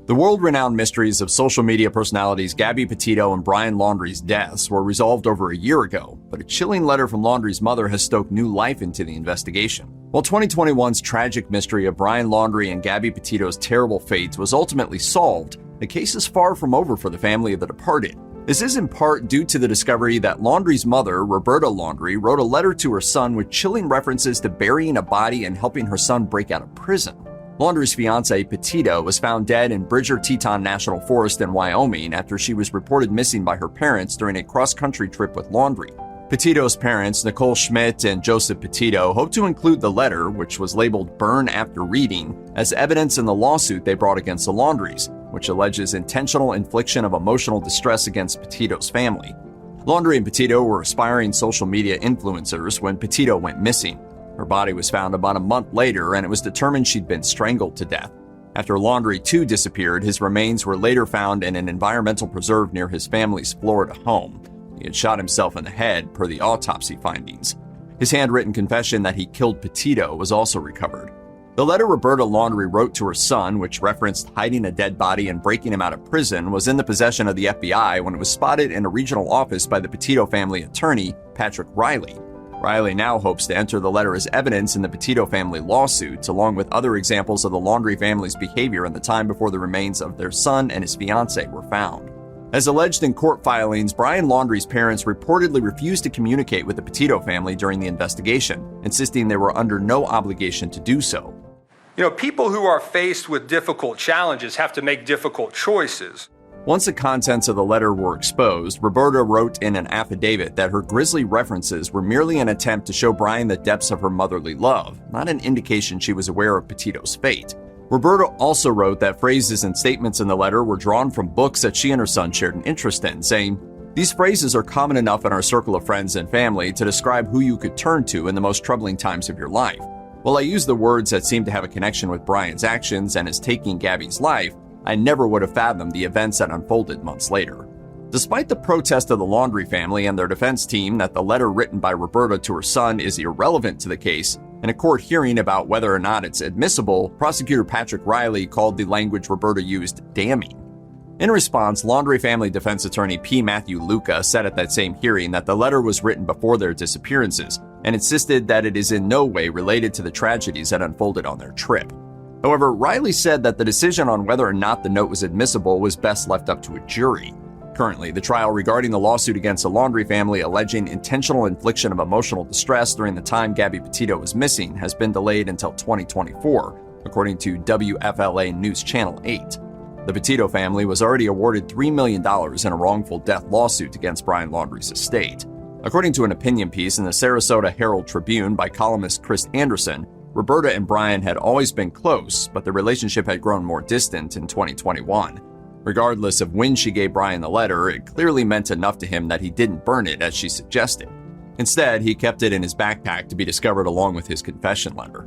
The world-renowned mysteries of social media personalities Gabby Petito and Brian Laundrie's deaths were resolved over a year ago, but a chilling letter from Laundrie's mother has stoked new life into the investigation. While 2021's tragic mystery of Brian Laundrie and Gabby Petito's terrible fate was ultimately solved, the case is far from over for the family of the departed. This is in part due to the discovery that Laundrie's mother, Roberta Laundrie, wrote a letter to her son with chilling references to burying a body and helping her son break out of prison. Laundrie's fiancé, Petito, was found dead in Bridger Teton National Forest in Wyoming after she was reported missing by her parents during a cross-country trip with Laundrie. Petito's parents, Nicole Schmidt and Joseph Petito, hope to include the letter, which was labeled "Burn After Reading," as evidence in the lawsuit they brought against the Laundries, which alleges intentional infliction of emotional distress against Petito's family. Laundrie and Petito were aspiring social media influencers when Petito went missing. Her body was found about a month later, and it was determined she'd been strangled to death. After Laundrie too disappeared, his remains were later found in an environmental preserve near his family's Florida home. He had shot himself in the head, per the autopsy findings. His handwritten confession that he killed Petito was also recovered. The letter Roberta Laundrie wrote to her son, which referenced hiding a dead body and breaking him out of prison, was in the possession of the FBI when it was spotted in a regional office by the Petito family attorney, Patrick Riley. Riley now hopes to enter the letter as evidence in the Petito family lawsuits, along with other examples of the Laundrie family's behavior in the time before the remains of their son and his fiancée were found. As alleged in court filings, Brian Laundrie's parents reportedly refused to communicate with the Petito family during the investigation, insisting they were under no obligation to do so. People who are faced with difficult challenges have to make difficult choices. Once the contents of the letter were exposed, Roberta wrote in an affidavit that her grisly references were merely an attempt to show Brian the depths of her motherly love, not an indication she was aware of Petito's fate. Roberta also wrote that phrases and statements in the letter were drawn from books that she and her son shared an interest in, saying, "These phrases are common enough in our circle of friends and family to describe who you could turn to in the most troubling times of your life. While I use the words that seem to have a connection with Brian's actions and his taking Gabby's life, I never would have fathomed the events that unfolded months later." Despite the protest of the Laundrie family and their defense team that the letter written by Roberta to her son is irrelevant to the case, in a court hearing about whether or not it's admissible, prosecutor Patrick Riley called the language Roberta used damning. In response, Laundrie family defense attorney P. Matthew Luca said at that same hearing that the letter was written before their disappearances and insisted that it is in no way related to the tragedies that unfolded on their trip. However, Riley said that the decision on whether or not the note was admissible was best left up to a jury. Currently, the trial regarding the lawsuit against the Laundrie family alleging intentional infliction of emotional distress during the time Gabby Petito was missing has been delayed until 2024, according to WFLA News Channel 8. The Petito family was already awarded $3 million in a wrongful death lawsuit against Brian Laundrie's estate. According to an opinion piece in the Sarasota Herald Tribune by columnist Chris Anderson, Roberta and Brian had always been close, but the relationship had grown more distant in 2021. Regardless of when she gave Brian the letter, it clearly meant enough to him that he didn't burn it as she suggested. Instead, he kept it in his backpack to be discovered along with his confession letter.